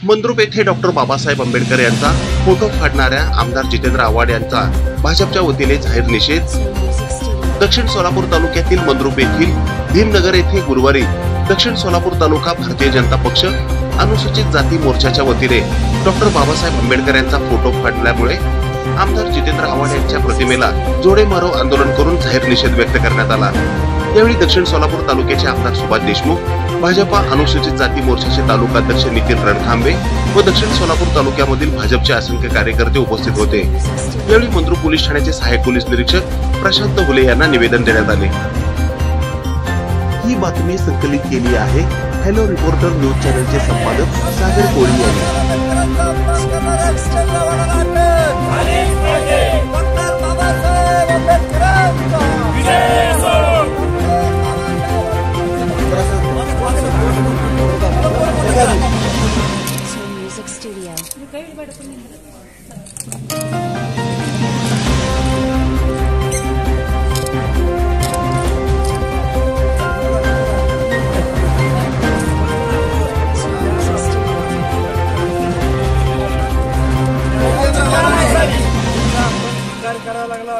मंद्रुप येथे डॉक्टर बाबासाहेब आंबेडकर यांचा फोटो फाडणाऱ्या आमदार जितेंद्र आव्हाड यांचा भाजपच्या वतीने जाहीर निषेध। दक्षिण सोलापूर तालुक्यातील मंद्रुप येथील भीमनगर येथे गुरुवारी दक्षिण सोलापूर तालुका भारतीय जनता पक्ष अनुसूचित जाती मोर्चाच्या वतीने डॉक्टर बाबासाहेब आंबेडकर यांचा फोटो फाडल्यामुळे आमदार जितेंद्र आव्हाड यांच्या प्रतिमेला जोडे मारो आंदोलन करून जाहीर निषेध व्यक्त करण्यात आला। यावेळी दक्षिण सोलापूर तालुक्याचे आमदार सुभाष देशमुख, भाजपा अनुसूचित जाती मोर्चाचे तालुकाध्यक्ष नितीन रणखांबे व दक्षिण सोलापूर तालुक्यामधील भाजपचे असंख्य कार्यकर्ते उपस्थित होते। यावेळी मंद्रुप पोलीस ठाण्याचे सहाय्यक पोलीस निरीक्षक प्रशांत हुले यांना निवेदन देण्यात आले। ही बातमी संकलित केली आहे हॅलो रिपोर्टर न्यूज चॅनलचे संपादक सागर कोळी यांनी।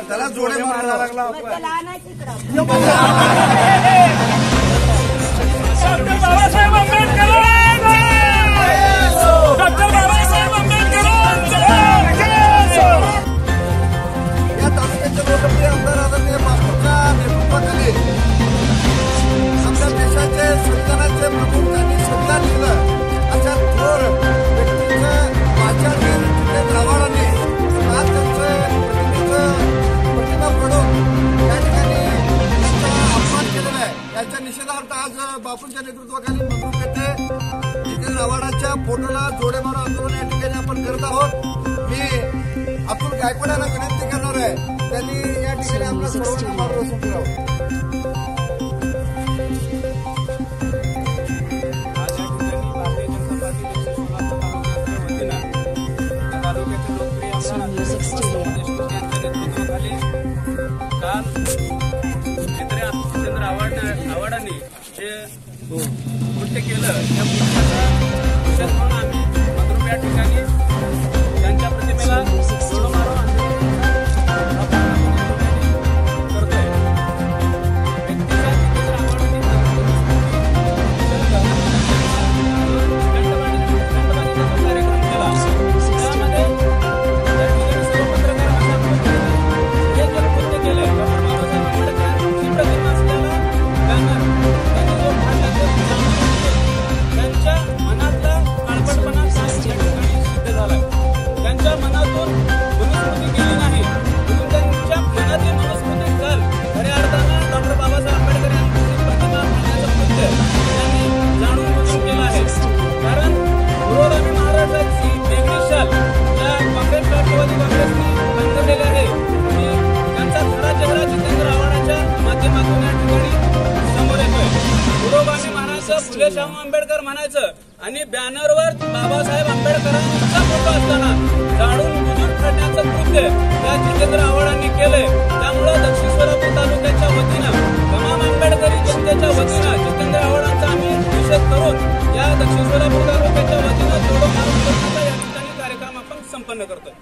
त्याला जोडे मारायला लागला डॉक्टर बाबासाहेब आंबेडकर, डॉक्टर बाबासाहेब आंबेडकर या तालुक्याचे लोकप्रिय आमदार आदरणीय बापूंच्या नेतृत्वाखाली आमच्या देशाचे संविधानाचे प्रमुख त्यांनी संविधान लिहिलं अशा थोर व्यक्तीचं वाचन जितेंद्र आव्हाडांनी आज त्यांचं प्रतिमा पडून या ठिकाणी त्यांचा अपमान केलेला आहे। याच्या निषेधार्थ आज बापूंच्या नेतृत्वाखाली मंद्रुप येथे जितेंद्र आव्हाडांच्या फोटोला जोडे मारो आंदोलन या ठिकाणी आपण करत आहोत। मी अतुल गायकवाड यांना विनंती करणार आहे त्यांनी या ठिकाणी आपला सर्वांना मार्गदर्शन करावं। जितेंद्र आव्हाडांनी जे कृत्य केलं त्या कृत्याचा निषेध म्हणून आम्ही मंद्रुप या ठिकाणी त्यांच्या प्रतिमेला जोडे मारो आंदोलन करतोय। व्यक्तीच्या जितेंद्र आव्हाडांनी कार्यक्रम केला त्यामध्ये सर्व पत्रकारांना हे जे कृत्य केलंय डॉक्टर बाबासाहेब आंबेडकरांची प्रतिमा असलेला बॅनर त्यांनी जो फाडला त्यांच्या मनातला काळपटपणा या ठिकाणी सिद्ध झालाय। त्यांच्या मनातून मनुस्मृती गेली नाही म्हणून त्यांच्या मनातली मनुस्मृती काल खऱ्या अर्थानं डॉक्टर बाबासाहेब आंबेडकर यांची प्रतिमा फाडण्याचं कृत्य त्यांनी जाणून बुजून केलं आहे। कारण पूर्वगामी महाराष्ट्राची वेगळी शाल या काँग्रेस राष्ट्रवादी काँग्रेसने बांधलेली आहे आणि त्यांचा खरा चेहरा जितेंद्र आव्हाडांच्या माध्यमातून या ठिकाणी समोर येतोय। पूर्वगामी महाराष्ट्र फुले शाहू आंबेडकर म्हणायचं आणि बॅनरवर बाबासाहेब आंबेडकरांचा फोटो असताना जाणून बुजून फाडण्याचं कृत्य या जितेंद्र आव्हाडांनी केलंय। त्यामुळे दक्षिण सोलापूर तालुक्याच्या वतीनं तमाम आंबेडकरी जनतेच्या वतीनं जितेंद्र आव्हाडांचा आम्ही निषेध करून या दक्षिण सोलापूर तालुक्याच्या वतीनं जोडे मारो करण्याचा या ठिकाणी कार्यक्रम आपण संपन्न करतोय।